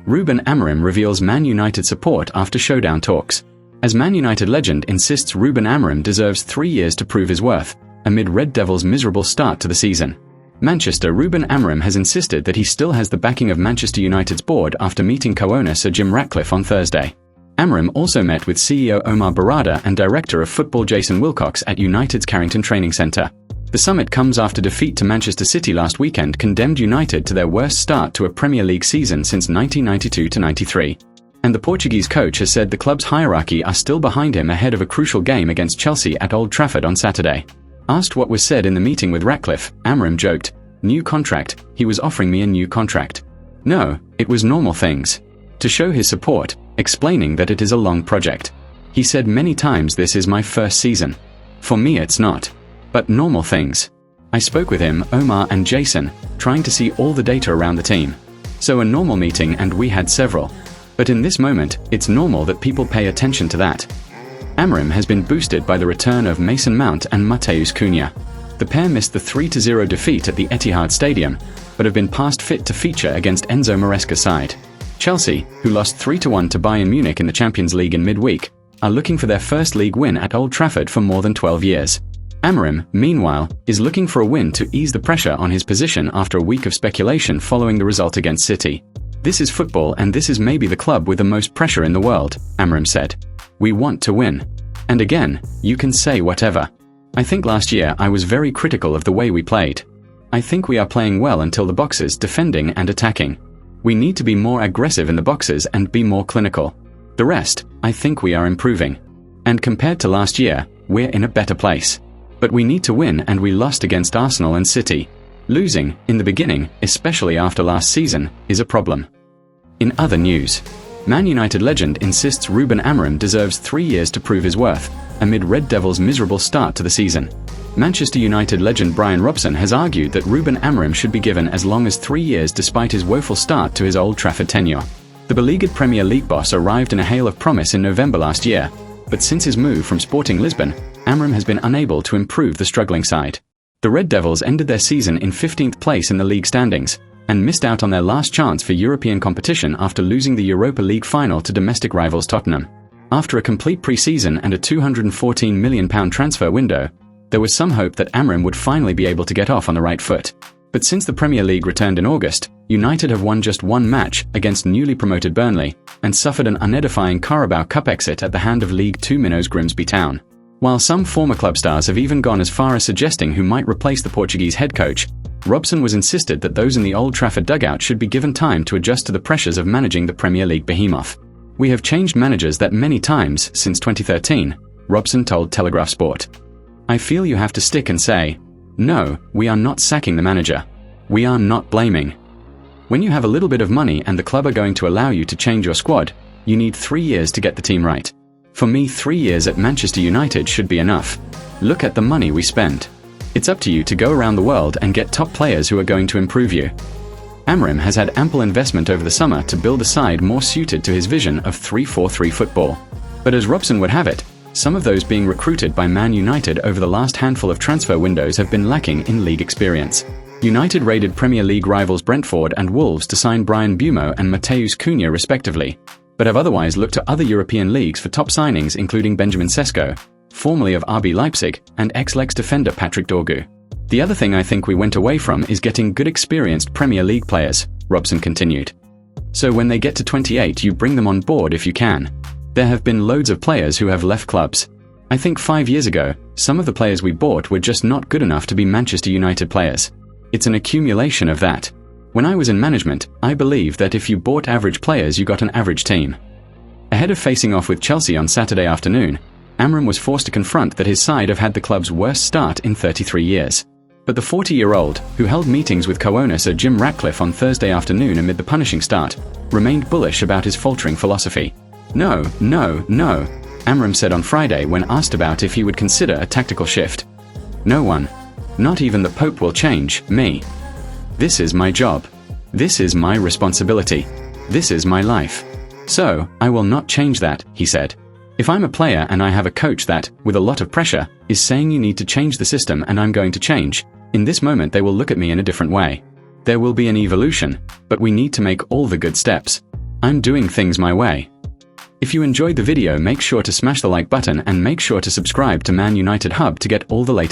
Ruben Amorim reveals Man United support after showdown talks. As Man United legend insists Ruben Amorim deserves 3 years to prove his worth, amid Red Devils' miserable start to the season. Manchester Ruben Amorim has insisted that he still has the backing of Manchester United's board after meeting co-owner Sir Jim Ratcliffe on Thursday. Amorim also met with CEO Omar BERRADA and Director of Football Jason Wilcox at United's Carrington Training Centre. The summit comes after defeat to Manchester City last weekend condemned United to their worst start to a Premier League season since 1992-93. And the Portuguese coach has said the club's hierarchy are still behind him ahead of a crucial game against Chelsea at Old Trafford on Saturday. Asked what was said in the meeting with Ratcliffe, Amorim joked, "New contract, he was offering me a new contract." No, it was normal things. To show his support, explaining that it is a long project. He said many times, "This is my first season. For me it's not. But normal things." I spoke with him, Omar and Jason, trying to see all the data around the team. So a normal meeting, and we had several. But in this moment, it's normal that people pay attention to that. Amorim has been boosted by the return of Mason Mount and Matheus Cunha. The pair missed the 3-0 defeat at the Etihad Stadium, but have been past fit to feature against Enzo Maresca's side. Chelsea, who lost 3-1 to Bayern Munich in the Champions League in midweek, are looking for their first league win at Old Trafford for more than 12 years. Amorim, meanwhile, is looking for a win to ease the pressure on his position after a week of speculation following the result against City. "This is football, and this is maybe the club with the most pressure in the world," Amorim said. "We want to win. And again, you can say whatever. I think last year I was very critical of the way we played. I think we are playing well until the boxes, defending and attacking. We need to be more aggressive in the boxes and be more clinical. The rest, I think we are improving. And compared to last year, we're in a better place. But we need to win, and we lost against Arsenal and City. Losing, in the beginning, especially after last season, is a problem." In other news, Man United legend insists Ruben Amorim deserves 3 years to prove his worth, amid Red Devils' miserable start to the season. Manchester United legend Brian Robson has argued that Ruben Amorim should be given as long as 3 years despite his woeful start to his Old Trafford tenure. The beleaguered Premier League boss arrived in a hail of promise in November last year, but since his move from Sporting Lisbon, Amorim has been unable to improve the struggling side. The Red Devils ended their season in 15th place in the league standings, and missed out on their last chance for European competition after losing the Europa League final to domestic rivals Tottenham. After a complete pre-season and a £214 million transfer window, there was some hope that Amorim would finally be able to get off on the right foot. But since the Premier League returned in August, United have won just one match against newly promoted Burnley, and suffered an unedifying Carabao Cup exit at the hand of League Two minnows Grimsby Town. While some former club stars have even gone as far as suggesting who might replace the Portuguese head coach, Robson was insisted that those in the Old Trafford dugout should be given time to adjust to the pressures of managing the Premier League behemoth. "We have changed managers that many times since 2013, Robson told Telegraph Sport. "I feel you have to stick and say, no, we are not sacking the manager. We are not blaming. When you have a little bit of money and the club are going to allow you to change your squad, you need 3 years to get the team right. For me, 3 years at Manchester United should be enough. Look at the money we spend. It's up to you to go around the world and get top players who are going to improve you." Amorim has had ample investment over the summer to build a side more suited to his vision of 3-4-3 football. But as Robson would have it, some of those being recruited by Man United over the last handful of transfer windows have been lacking in league experience. United raided Premier League rivals Brentford and Wolves to sign Brian Buemo and Matheus Cunha respectively, but have otherwise looked to other European leagues for top signings including Benjamin Sesko, formerly of RB Leipzig, and ex-Lex defender Patrick Dorgu. "The other thing I think we went away from is getting good experienced Premier League players," Robson continued. "So when they get to 28 you bring them on board if you can. There have been loads of players who have left clubs. I think 5 years ago, some of the players we bought were just not good enough to be Manchester United players. It's an accumulation of that. When I was in management, I believed that if you bought average players you got an average team." Ahead of facing off with Chelsea on Saturday afternoon, Amorim was forced to confront that his side have had the club's worst start in 33 years. But the 40-year-old, who held meetings with co-owner Sir Jim Ratcliffe on Thursday afternoon amid the punishing start, remained bullish about his faltering philosophy. "No, no, no," Amorim said on Friday when asked about if he would consider a tactical shift. "No one. Not even the Pope will change me. This is my job. This is my responsibility. This is my life. So, I will not change that," he said. "If I'm a player and I have a coach that, with a lot of pressure, is saying you need to change the system and I'm going to change, in this moment they will look at me in a different way. There will be an evolution, but we need to make all the good steps. I'm doing things my way. If you enjoyed the video, make sure to smash the like button and make sure to subscribe to Man United Hub to get all the latest